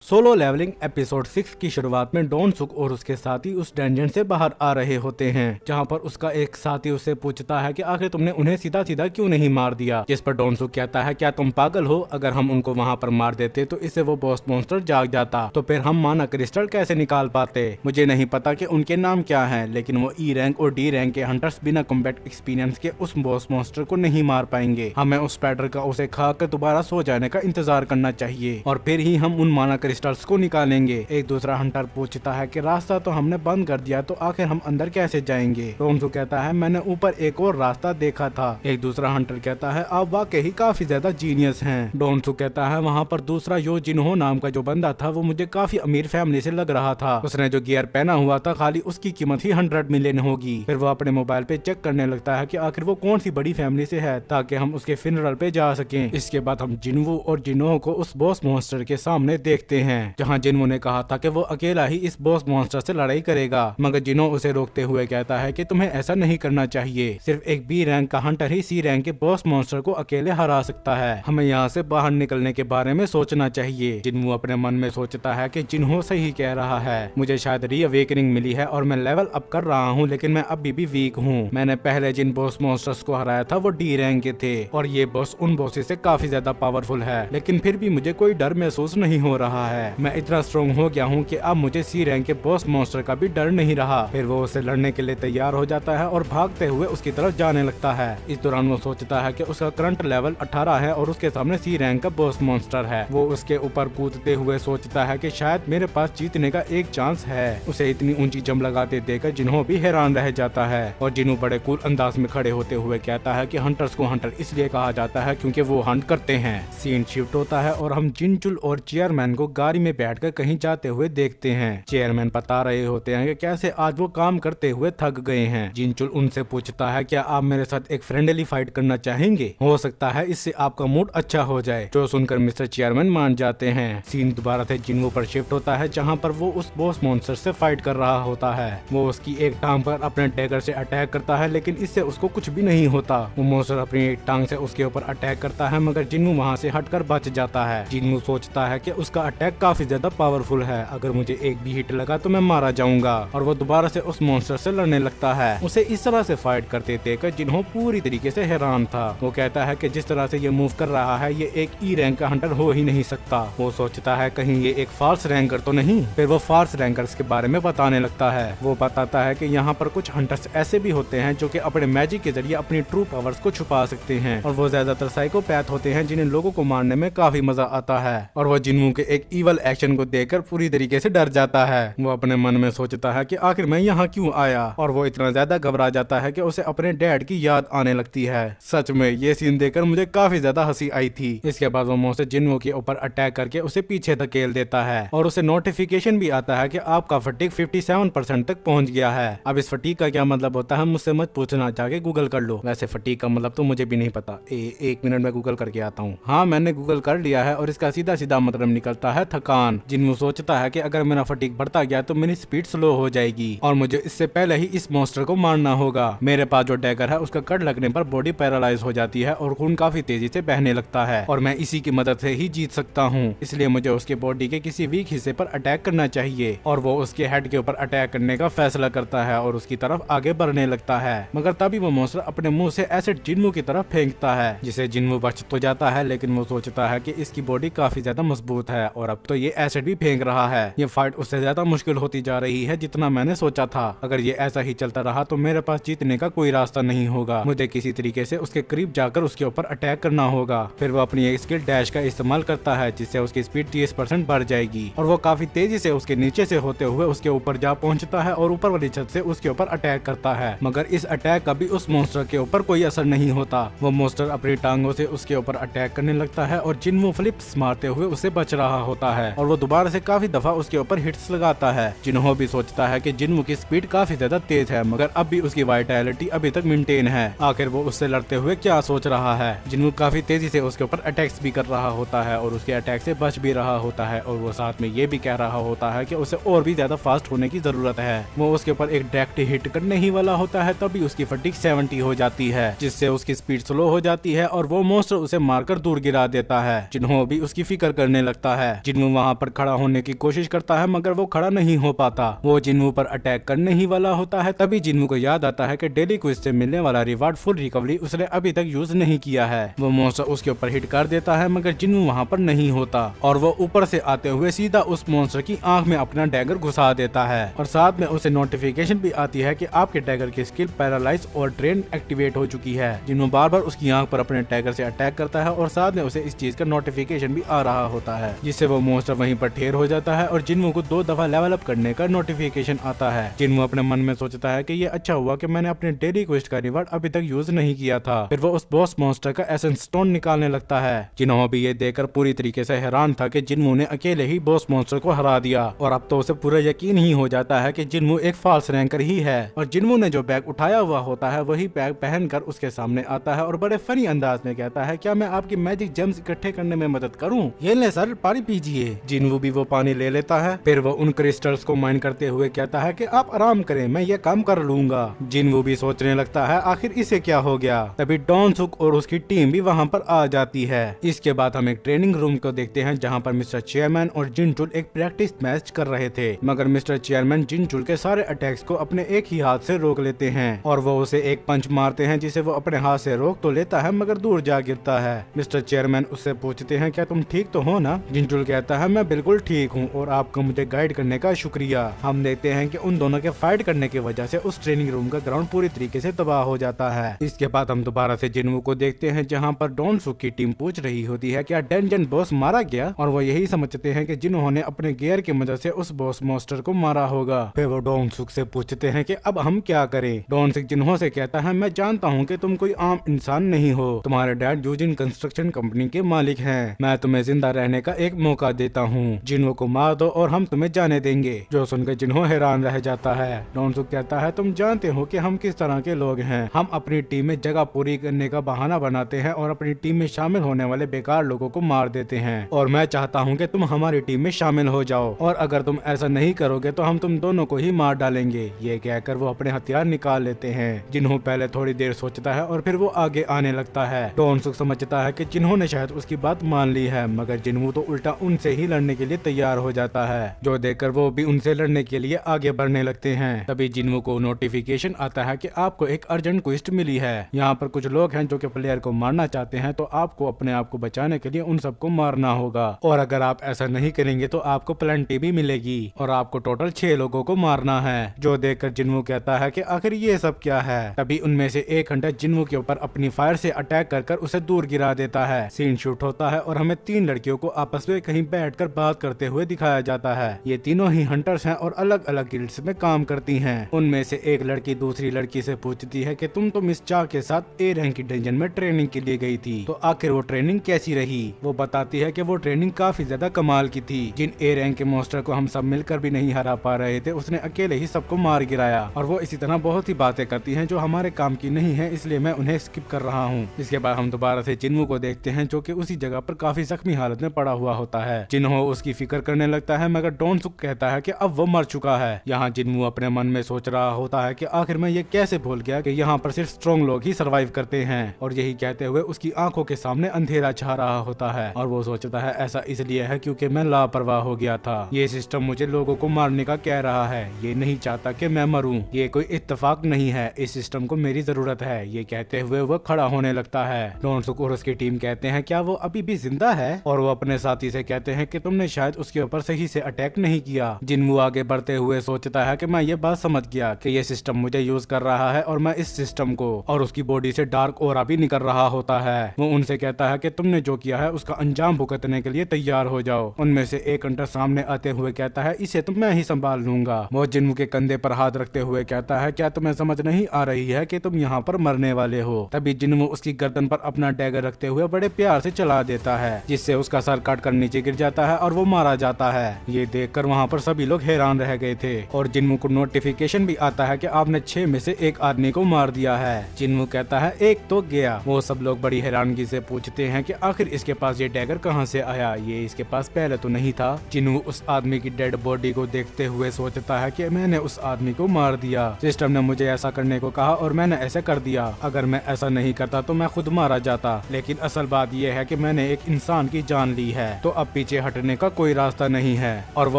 Solo levelling episode 6 की शुरुआत में डोनसुक और उसके साथी उस डंजन से बाहर आ रहे होते हैं, जहां पर उसका एक साथी उससे पूछता है कि आखिर तुमने उन्हें सीधा सीधा क्यों नहीं मार दिया। जिस पर डोनसुक कहता है, क्या तुम पागल हो? अगर हम उनको वहां पर मार देते तो इससे वो बॉस मॉन्स्टर जाग जाता, तो फिर हम माना क्रिस्टल कैसे निकाल पाते। मुझे नहीं पता कि उनके नाम क्या है, लेकिन वो ई रैंक और डी रैंक के हंटर्स बिना कॉम्बैट एक्सपीरियंस के उस बॉस मॉन्स्टर को नहीं मार पाएंगे। हमें उस स्पाइडर का उसे खाकर दोबारा सो जाने का इंतजार करना चाहिए और फिर ही हम उन माना क्रिस्टल्स को निकालेंगे। एक दूसरा हंटर पूछता है कि रास्ता तो हमने बंद कर दिया, तो आखिर हम अंदर कैसे जाएंगे। डोनसुक कहता है, मैंने ऊपर एक और रास्ता देखा था। एक दूसरा हंटर कहता है, आप वाकई काफी ज्यादा जीनियस हैं। डोनसुक कहता है, वहाँ पर दूसरा यो जिन्हो नाम का जो बंदा था वो मुझे काफी अमीर फैमिली से लग रहा था। उसने जो गियर पहना हुआ था खाली उसकी कीमत ही 100 मिलियन होगी। फिर वो अपने मोबाइल पे चेक करने लगता है कि आखिर वो कौन सी बड़ी फैमिली से है, ताकि हम उसके फिनरल पे जा सकें। इसके बाद हम जिन्वो और जिन्हो को उस बॉस मॉन्स्टर के सामने देखते हैं, जहाँ जिन्वो ने कहा था कि वो अकेला ही इस बॉस मॉन्स्टर से लड़ाई करेगा, मगर जिन्हो उसे रोकते हुए कहता है कि तुम्हें ऐसा नहीं करना चाहिए। सिर्फ एक बी रैंक का हंटर ही सी रैंक के बॉस मॉन्स्टर को अकेले हरा सकता है। हमें यहाँ से बाहर निकलने के बारे में सोचना चाहिए। जिन्हो अपने मन में सोचता है कि जिन्हो सही कह रहा है, मुझे शायद रीअवेकनिंग मिली है और मैं लेवल अप कर रहा हूँ, लेकिन मैं अभी भी वीक हूँ। मैंने पहले जिन बॉस मॉन्स्टर्स को हराया था वो डी रैंक के थे और ये बॉस उन बॉसेस से काफी ज्यादा पावरफुल है, लेकिन फिर भी मुझे कोई डर महसूस नहीं हो रहा है। मैं इतना स्ट्रॉन्ग हो गया हूँ कि अब मुझे सी रैंक के बॉस मॉन्स्टर का भी डर नहीं रहा। फिर वो उसे लड़ने के लिए तैयार हो जाता है और भागते हुए उसकी तरफ जाने लगता है। इस दौरान वो सोचता है कि उसका करंट लेवल 18 है और उसके सामने सी रैंक का बॉस मॉन्स्टर है। वो उसके ऊपर कूदते हुए सोचता है कि शायद मेरे पास जीतने का एक चांस है। उसे इतनी ऊंची जंप लगाते देखकर जिन्हो भी हैरान रह जाता है और जिन्हो बड़े कूल अंदाज में खड़े होते हुए कहता है कि हंटर्स को हंटर इसलिए कहा जाता है क्योंकि वो हंट करते हैं। सीन शिफ्ट होता है और हम जिनचुल और चेयरमैन को गाड़ी में बैठकर कहीं जाते हुए देखते हैं। चेयरमैन बता रहे होते हैं कि कैसे आज वो काम करते हुए थक गए हैं। जिनचुल उनसे पूछता है, क्या आप मेरे साथ एक फ्रेंडली फाइट करना चाहेंगे? हो सकता है इससे आपका मूड अच्छा हो जाए। जो सुनकर मिस्टर चेयरमैन मान जाते हैं। सीन दोबारा से जिन्हो पर शिफ्ट होता है, जहाँ पर वो उस बॉस मॉन्स्टर से फाइट कर रहा होता है। वो उसकी एक टांग पर अपने डैगर से अटैक करता है, लेकिन इससे उसको कुछ भी नहीं होता। वो मॉन्स्टर अपनी एक टांग से उसके ऊपर अटैक करता है, मगर जिन्हो वहाँ से हटकर बच जाता है। जिन्हो सोचता है कि उसका अटैक काफी ज्यादा पावरफुल है, अगर मुझे एक भी हिट लगा तो मैं मारा जाऊंगा, और वो दोबारा से उस मॉन्स्टर से लड़ने लगता है। उसे इस तरह से फाइट करते देखकर जिन्हो पूरी तरीके से हैरान था। वो कहता है कि जिस तरह से ये मूव कर रहा है ये एक ई रैंक का हंटर हो ही नहीं सकता। वो सोचता है कहीं ये एक फाल्स रैंकर तो नहीं। फिर वो फाल्स रैंकर्स के बारे में बताने लगता है। वो बताता है कि यहाँ पर कुछ हंटर्स ऐसे भी होते हैं जो कि अपने मैजिक के जरिए अपनी ट्रू पावर्स को छुपा सकते हैं, और वो ज्यादातर साइकोपैथ होते हैं जिन्हें लोगों को मारने में काफी मजा आता है। और वो जिन्हो के एक इवल एक्शन को देखकर पूरी तरीके से डर जाता है। वो अपने मन में सोचता है कि आखिर मैं यहाँ क्यों आया, और वो इतना ज्यादा घबरा जाता है कि उसे अपने डैड की याद आने लगती है। सच में ये सीन देखकर मुझे काफी ज्यादा हंसी आई थी। इसके बाद वो मौसे जिन्हो के ऊपर अटैक करके उसे पीछे धकेल देता है और उसे नोटिफिकेशन भी आता है कि आपका फटीक 57% तक पहुंच गया है। अब इस फटीक का क्या मतलब होता है मुझसे मत पूछना, जाके गूगल कर लो। वैसे फटीक का मतलब तो मुझे भी नहीं पता। एक मिनट में गूगल करके आता हूँ। हाँ, मैंने गूगल कर लिया है और इसका सीधा सीधा मतलब निकलता है थकान। जिन्हो सोचता है कि अगर मेरा फटीक बढ़ता गया तो मेरी स्पीड स्लो हो जाएगी और मुझे इससे पहले ही इस मॉन्स्टर को मारना होगा। मेरे पास जो डैगर है उसका कट लगने पर बॉडी पैरालाइज हो जाती है और खून काफी तेजी से बहने लगता है, और मैं इसी की मदद से ही जीत सकता हूँ। इसलिए मुझे उसके बॉडी के किसी वीक हिस्से पर अटैक करना चाहिए। और वो उसके हेड के ऊपर अटैक करने का फैसला करता है और उसकी तरफ आगे बढ़ने लगता है, मगर तभी वो मॉन्स्टर अपने मुंह से एसिड जिन्हो की तरफ फेंकता है, जिसे जिन्हो बच तो जाता है, लेकिन वो सोचता है कि इसकी बॉडी काफी ज्यादा मजबूत है और अब तो ये एसिड भी फेंक रहा है। ये फाइट उससे ज्यादा मुश्किल होती जा रही है जितना मैंने सोचा था। अगर ये ऐसा ही चलता रहा तो मेरे पास जीतने का कोई रास्ता नहीं होगा। मुझे किसी तरीके से उसके करीब जाकर उसके ऊपर अटैक करना होगा। फिर वो अपनी एक स्किल डैश का इस्तेमाल करता है, जिससे उसकी स्पीड 30% बढ़ जाएगी और वो काफी तेजी से उसके नीचे से होते हुए उसके ऊपर जा पहुंचता है और ऊपर वाली छत से उसके ऊपर अटैक करता है, मगर इस अटैक का भी उस मॉन्स्टर के ऊपर कोई असर नहीं होता। वो मॉन्स्टर अपनी टांगों से उसके ऊपर अटैक करने लगता है और जिन्हो फ्लिप्स मारते हुए उसे बच रहा होता है, और वो दोबारा से काफी दफा उसके ऊपर हिट्स लगाता है। जिन्हो भी सोचता है कि जिन्हो की स्पीड काफी ज्यादा तेज है, मगर अब भी उसकी वाइटैलिटी अभी तक मेंटेन है। आखिर वो उससे लड़ते हुए क्या सोच रहा है। जिन्हो काफी तेजी से उसके ऊपर अटैक्स भी कर रहा होता है और उसके अटैक से बच भी रहा होता है, और वो साथ में ये भी कह रहा होता है कि उसे और भी ज्यादा फास्ट होने की जरूरत है। वो उसके ऊपर एक डायरेक्ट हिट करने ही वाला होता है, तभी उसकी फटीक 70 हो जाती है, जिससे उसकी स्पीड स्लो हो जाती है और वो मॉन्स्टर उसे मारकर दूर गिरा देता है। जिन्हो भी उसकी फिक्र करने लगता है। जिन्वू वहाँ पर खड़ा होने की कोशिश करता है मगर वो खड़ा नहीं हो पाता। वो जिन्वू पर अटैक करने ही वाला होता है। तभी जिन्वू को याद आता है कि डेली को इससे मिलने वाला रिवार्ड फुल रिकवरी उसने अभी तक यूज नहीं किया है। वो मॉन्स्टर उसके ऊपर हिट कर देता है मगर जिन्वू वहाँ पर नहीं होता और वो ऊपर से आते हुए सीधा उस मॉन्स्टर की आंख में अपना डैगर घुसा देता है और साथ में उसे नोटिफिकेशन भी आती है कि आपके डैगर की स्किल पैरालाइज और ट्रेन एक्टिवेट हो चुकी है। जिन्वू बार बार उसकी आंख पर अपने डैगर से अटैक करता है और साथ में उसे इस चीज का नोटिफिकेशन भी आ रहा होता है, जिससे वो मॉन्स्टर वहीं पर ढेर हो जाता है और जिन्वू को 2 दफा लेवल अप करने का नोटिफिकेशन आता है। जिन्वू अपने मन में सोचता है कि ये अच्छा हुआ कि मैंने अपने डेली क्वेस्ट का रिवार्ड अभी तक यूज नहीं किया था। फिर वो उस बॉस मॉन्स्टर का एसेंस स्टोन निकालने लगता है। जिन्हों भी ये देखकर पूरी तरीके से हैरान था कि जिन्वू ने अकेले ही बॉस मॉन्स्टर को हरा दिया और अब तो उसे पूरा यकीन ही हो जाता है कि जिन्वू एक फॉल्स रैंकर ही है। और जिन्वू ने जो बैग उठाया हुआ होता है वही बैग पहनकर उसके सामने आता है और बड़े फनी अंदाज में कहता है, क्या मैं आपकी मैजिक जेम्स इकट्ठे करने में मदद करूं? ये ले सर, पानी पीजिए। जिन्वू भी वो पानी ले लेता है। फिर वो उन क्रिस्टल्स को माइन करते हुए कहता है कि आप आराम करें, मैं ये काम कर लूंगा। जिन्वू भी सोचने लगता है आखिर इसे क्या हो गया। तभी डॉनसुक और उसकी टीम भी वहाँ पर आ जाती है। इसके बाद हम एक ट्रेनिंग रूम को देखते हैं जहाँ पर मिस्टर चेयरमैन और जिनचुल एक प्रैक्टिस मैच कर रहे थे मगर मिस्टर चेयरमैन जिनचुल के सारे अटैक्स को अपने एक ही हाथ से रोक लेते हैं और वो उसे एक पंच मारते हैं जिसे वो अपने हाथ से रोक तो लेता है मगर दूर जा गिरता है। मिस्टर चेयरमैन उससे पूछते हैं, क्या तुम ठीक तो हो ना? जिनचुल कहता है, मैं बिल्कुल ठीक हूँ और आपका मुझे गाइड करने का शुक्रिया। हम देखते हैं कि उन दोनों के फाइट करने की वजह से उस ट्रेनिंग रूम का ग्राउंड पूरी तरीके से तबाह हो जाता है। इसके बाद हम दोबारा से जिन्वू को देखते हैं जहाँ पर डॉनसुक की टीम पूछ रही होती है, क्या डंजन बॉस मारा गया? और वो यही समझते हैं कि जिन्होंने अपने गियर की मदद से उस बॉस मॉन्स्टर को मारा होगा। फिर वो डॉनसुक से पूछते हैं कि अब हम क्या करें? डॉनसुक जिन्हों से कहता है, मैं जानता हूँ कि तुम कोई आम इंसान नहीं हो, तुम्हारे डैड यूजिन कंस्ट्रक्शन कंपनी के मालिक हैं। मैं तुम्हें जिंदा रहने का एक मौका देता हूँ, जिन्हों को मार दो और हम तुम्हें जाने देंगे। जो सुनकर जिन्हों हैरान रह जाता है। डॉनसुक कहता है, तुम जानते हो कि हम किस तरह के लोग हैं। हम अपनी टीम में जगह पूरी करने का बहाना बनाते हैं और अपनी टीम में शामिल होने वाले बेकार लोगों को मार देते हैं और मैं चाहता हूँ कि तुम हमारी टीम में शामिल हो जाओ और अगर तुम ऐसा नहीं करोगे तो हम तुम दोनों को ही मार डालेंगे। ये कहकर वो अपने हथियार निकाल लेते हैं। जिन्हों पहले थोड़ी देर सोचता है और फिर वो आगे आने लगता है। डॉनसुक समझता है कि जिन्हों ने शायद उसकी बात मान ली है मगर जिन्वू तो उल्टा उनसे ही लड़ने के लिए तैयार हो जाता है, जो देखकर वो भी उनसे लड़ने के लिए आगे बढ़ने लगते हैं। तभी जिन्वू को नोटिफिकेशन आता है कि आपको एक अर्जेंट क्वेस्ट मिली है। यहाँ पर कुछ लोग हैं जो कि प्लेयर को मारना चाहते हैं तो आपको अपने आप को बचाने के लिए उन सबको मारना होगा और अगर आप ऐसा नहीं करेंगे तो आपको प्लेंटी भी मिलेगी और आपको टोटल 6 लोगों को मारना है। जो देखकर जिन्वू कहता है कि आखिर ये सब क्या है। तभी उनमें से एक हंटर जिन्वू के ऊपर अपनी फायर से अटैक कर उसे दूर गिरा देता है। सीन शूट होता है और हमें 3 लड़कियों को आपस में कहीं बैठकर बात करते हुए दिखाया जाता है। ये तीनों ही हंटर्स हैं और अलग अलग गिल्ड्स में काम करती हैं। उनमें से एक लड़की दूसरी लड़की से पूछती है कि तुम तो मिस चा के साथ ए रैंक की डंजन में ट्रेनिंग के लिए गई थी, तो आखिर वो ट्रेनिंग कैसी रही? वो बताती है कि वो ट्रेनिंग काफी ज्यादा कमाल की थी। जिन ए रैंक के मॉन्स्टर को हम सब मिलकर भी नहीं हरा पा रहे थे उसने अकेले ही सबको मार गिराया और वो इसी तरह बहुत ही बातें करती हैं जो हमारे काम की नहीं है, इसलिए मैं उन्हें स्किप कर रहा हूँ। इसके बाद हम दोबारा से जिन्वू को देखते हैं जो कि उसी जगह पर काफी जख्मी हालत में पड़ा हुआ होता है। जिन्हों उसकी फिक्र करने लगता है मगर डॉनसुक कहता है कि अब वो मर चुका है। यहाँ जिन्वू अपने मन में सोच रहा होता है कि आखिर मैं ये कैसे भूल गया कि यहाँ पर सिर्फ स्ट्रॉन्ग लोग ही सर्वाइव करते हैं और यही कहते हुए उसकी आंखों के सामने अंधेरा छा रहा होता है और वो सोचता है ऐसा इसलिए है क्योंकि मैं लापरवाह हो गया था। ये सिस्टम मुझे लोगों को मारने का कह रहा है, ये नहीं चाहता कि मैं मरूं। ये कोई इत्तेफाक नहीं है, इस सिस्टम को मेरी जरूरत है। ये कहते हुए वो खड़ा होने लगता है। डॉनसुक और उसकी टीम कहते हैं क्या वो अभी भी जिंदा है? और वो अपने साथी से कहते हैं कि तुमने शायद उसके ऊपर सही से अटैक नहीं किया। जिन्वू आगे बढ़ते हुए सोचता है कि मैं ये बात समझ गया कि ये सिस्टम मुझे यूज कर रहा है और मैं इस सिस्टम को, और उसकी बॉडी से डार्क ऑरा भी निकल रहा होता है। वो उनसे कहता है कि तुमने जो किया है उसका अंजाम भुगतने के लिए तैयार हो जाओ। उनमें से एक अंटर सामने आते हुए कहता है इसे तो मैं ही संभाल लूंगा। वो जिन्वू के कंधे पर हाथ रखते हुए कहता है क्या तुम्हें समझ नहीं आ रही है कि तुम यहाँ पर मरने वाले हो? तभी जिन्वू उसकी गर्दन पर अपना डैगर रखते हुए बड़े प्यार से चला देता है जिससे उसका सर काट कर नीचे गिर जाता है और वो मारा जाता है। ये देखकर वहाँ पर सभी लोग हैरान रह गए थे और जिन्वू को नोटिफिकेशन भी आता है कि आपने 6 में से एक आदमी को मार दिया है। जिन्वू कहता है एक तो गया। वो सब लोग बड़ी हैरानगी से पूछते हैं कि आखिर इसके पास ये डैगर कहाँ से आया? ये इसके पास पहले तो नहीं था। जिन्वू उस आदमी की डेड बॉडी को देखते हुए सोचता है कि मैंने उस आदमी को मार दिया। सिस्टम ने मुझे ऐसा करने को कहा और मैंने ऐसे कर दिया। अगर मैं ऐसा नहीं करता तो मैं खुद मारा जाता। लेकिन असल बात यह है कि मैंने एक इंसान की जान ली है। तो अब पीछे पीछे हटने का कोई रास्ता नहीं है। और वो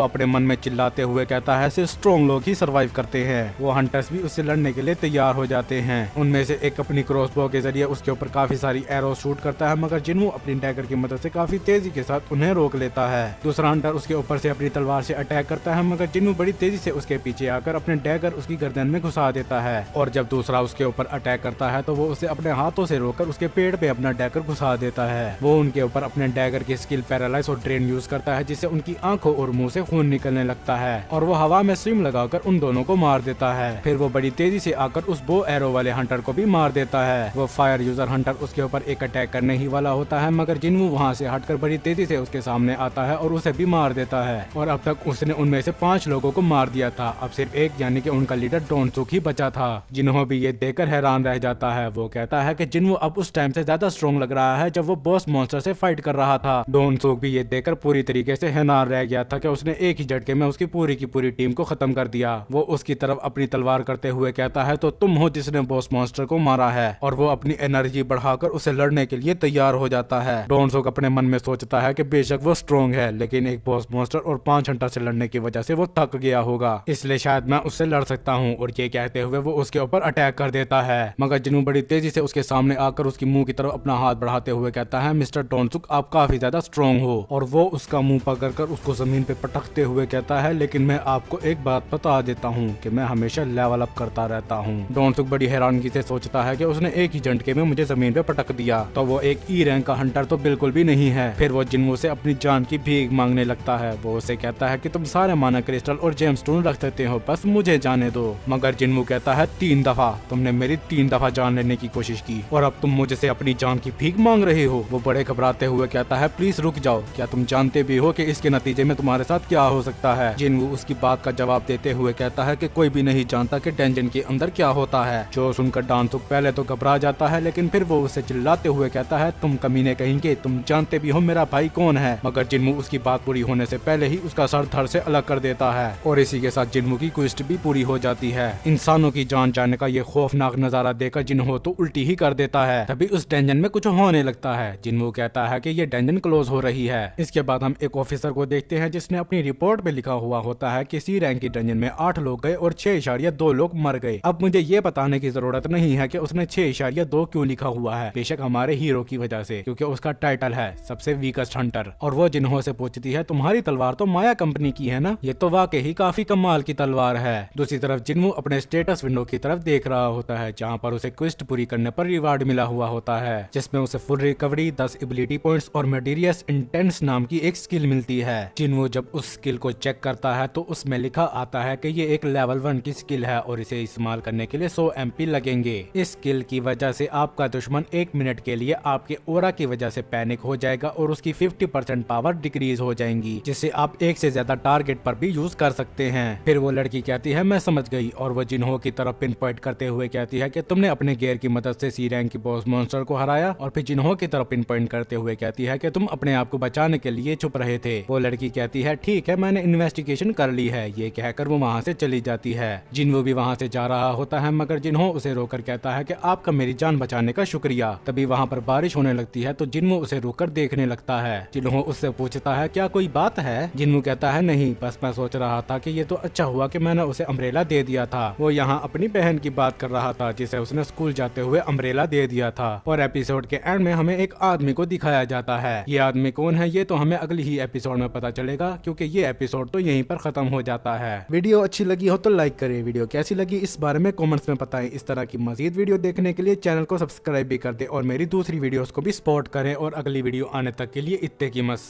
अपने मन में चिल्लाते हुए कहता है सिर्फ स्ट्रॉन्ग लोग ही सर्वाइव करते हैं। वो हंटर्स भी उससे लड़ने के लिए तैयार हो जाते हैं। उनमें से एक अपनी क्रॉसबो के जरिए उसके ऊपर काफी सारी एरो शूट करता है, मगर जिन्वो अपनी डैगर की मदद से काफी तेजी के साथ उन्हें रोक लेता है। दूसरा हंटर उसके ऊपर से अपनी तलवार से अटैक करता है, मगर जिन्वो बड़ी तेजी से उसके पीछे आकर अपने डैगर उसकी गर्दन में घुसा देता है। और जब दूसरा उसके ऊपर अटैक करता है तो वो उसे अपने हाथों से रोककर उसके पेट पे अपना डैगर घुसा देता है। वो उनके ऊपर अपने डैगर की स्किल पैरालाइज और ड्रेन यूज करता है, जिससे उनकी आंखों और मुंह से खून निकलने लगता है और वो हवा में स्विंग लगाकर उन दोनों को मार देता है। फिर वो बड़ी तेजी से आकर उस बो एरो वाले हंटर को भी मार देता है। वो फायर यूजर हंटर उसके ऊपर एक अटैक करने ही वाला होता है, मगर जिन्वो वहाँ से हटकर बड़ी तेजी से उसके सामने आता है और उसे भी मार देता है। और अब तक उसने उनमें से 5 लोगों को मार दिया था। अब सिर्फ एक यानी कि उनका लीडर डोनसुक ही बचा था। जिन्हो भी ये देखकर हैरान रह जाता है। वो कहता है कि जिन्वो अब उस टाइम से ज्यादा स्ट्रॉन्ग लग रहा है जब वो बॉस मॉन्स्टर से फाइट कर रहा था। डोनसुक भी ये देखकर पूरी तरीके से हैरान रह गया था कि उसने एक ही झटके में उसकी पूरी की पूरी टीम को खत्म कर दिया। वो उसकी तरफ अपनी तलवार करते हुए कहता है तो तुम हो जिसने बॉस मॉन्स्टर को मारा है। और वो अपनी एनर्जी बढ़ाकर उसे लड़ने के लिए तैयार हो जाता है। डोनसुक अपने मन में सोचता है कि बेशक वो स्ट्रॉन्ग है, लेकिन एक बॉस मॉन्स्टर और 5 हंटर से लड़ने की वजह से वो थक गया होगा, इसलिए शायद मैं उससे लड़ सकता हूँ। और ये कहते हुए वो उसके ऊपर अटैक कर देता है, मगर जिन्वो बड़ी तेजी से उसके सामने आकर उसकी मुंह की तरफ अपना हाथ बढ़ाते हुए कहता है मिस्टर डोनसुक आप काफी ज्यादा स्ट्रॉन्ग हो। और वो उसका मुंह पकड़कर उसको जमीन पे पटकते हुए कहता है लेकिन मैं आपको एक बात बता देता हूँ कि मैं हमेशा लेवल अप करता रहता हूँ। डोनसुक बड़ी हैरानगी से सोचता है कि उसने एक ही झटके में मुझे जमीन पे पटक दिया, तो वो एक ई रैंक का हंटर तो बिल्कुल भी नहीं है। फिर वो जिन्वो से अपनी जान की भीख मांगने लगता है। वो उसे कहता है कि तुम सारे माना क्रिस्टल और जेमस्टोन रख सकते हो, बस मुझे जाने दो। मगर जिन्वो कहता है 3 दफा तुमने मेरी 3 दफा जान लेने की कोशिश की और अब तुम मुझसे अपनी जान की भीख मांग रहे हो। वो बड़े घबराते हुए कहता है प्लीज रुक जाओ, क्या तुम जानते भी हो कि इसके नतीजे में तुम्हारे साथ क्या हो सकता है। जिन्वो उसकी बात का जवाब देते हुए कहता है कि कोई भी नहीं जानता कि डंजन के अंदर क्या होता है। जो सुनकर डोनसुक पहले तो घबरा जाता है, लेकिन फिर वो उसे चिल्लाते हुए कहता है तुम कमीने कहेंगे, तुम जानते भी हो मेरा भाई कौन है। मगर जिन्वो उसकी बात पूरी होने से पहले ही उसका सर धड़ से अलग कर देता है और इसी के साथ जिन्वो की क्वेस्ट भी पूरी हो जाती है। इंसानों की जान जाने का ये खौफनाक नजारा देखकर जिन्हो तो उल्टी ही कर देता है। तभी उस डंजन में कुछ होने लगता है। जिन्वो कहता है कि ये डंजन क्लोज हो रही है। इसके बाद हम एक ऑफिसर को देखते हैं जिसने अपनी रिपोर्ट में लिखा हुआ होता है कि सी रैंक की डंजन में 8 लोग गए और 6.2 लोग मर गए। अब मुझे ये बताने की जरूरत नहीं है कि उसने 6.2 क्यों लिखा हुआ है, बेशक हमारे हीरो की वजह से, क्योंकि उसका टाइटल है सबसे वीकेस्ट हंटर। और वो जिन्हो से पूछती है तुम्हारी तलवार तो माया कंपनी की है ना, ये तो वाकई ही काफी कमाल की तलवार है। दूसरी तरफ जिन्हो अपने स्टेटस विंडो की तरफ देख रहा होता है, जहाँ पर उसे क्वेस्ट पूरी करने पर रिवार्ड मिला हुआ होता है, जिसमें उसे फुल रिकवरी, 10 एबिलिटी पॉइंट्स और मेटीरियस इंटेंस नाम की एक स्किल मिलती है। जिन्हो जब उस स्किल को चेक करता है तो उसमें लिखा आता है कि ये एक लेवल 1 की स्किल है और इसे इस्तेमाल करने के लिए 100 MP लगेंगे। इस स्किल की वजह से आपका दुश्मन 1 मिनट के लिए आपके ओरा की वजह से पैनिक हो जाएगा और उसकी 50% पावर डिक्रीज हो जाएंगी, जिससे आप एक से ज्यादा टारगेट पर भी यूज कर सकते हैं। फिर वो लड़की कहती है मैं समझ गई, और वो जिन्हो की तरफ पिन पॉइंट करते हुए कहती है कि तुमने अपने गियर की मदद से सी रैंक की बॉस मॉन्स्टर को हराया। और फिर जिन्हो की तरफ पिन पॉइंट करते हुए कहती है कि तुम अपने आप को बचाने के लिए चुप रहे थे। वो लड़की कहती है ठीक है, मैंने इन्वेस्टिगेशन कर ली है। ये कहकर वो वहाँ से चली जाती है। जिन्हो भी वहाँ से जा रहा होता है, मगर जिन्हो उसे रोककर कहता है कि आपका मेरी जान बचाने का शुक्रिया। तभी वहाँ पर बारिश होने लगती है तो जिन्हो उसे रोककर देखने लगता है। जिन्हो उससे पूछता है क्या कोई बात है। जिन्हो कहता है नहीं, बस मैं सोच रहा था कि ये तो अच्छा हुआ कि मैंने उसे अम्ब्रेला दे दिया था। वो यहाँ अपनी बहन की बात कर रहा था जिसे उसने स्कूल जाते हुए अम्ब्रेला दे दिया था। और एपिसोड के एंड में हमें एक आदमी को दिखाया जाता है। ये आदमी कौन है ये तो हमें अगली ही एपिसोड में पता चलेगा, क्योंकि ये एपिसोड तो यहीं पर खत्म हो जाता है। वीडियो अच्छी लगी हो तो लाइक करें, वीडियो कैसी लगी इस बारे में कमेंट्स में बताएं। इस तरह की मजीद वीडियो देखने के लिए चैनल को सब्सक्राइब भी कर दें और मेरी दूसरी वीडियोस को भी सपोर्ट करें। और अगली वीडियो आने तक के लिए इत्ते की मस।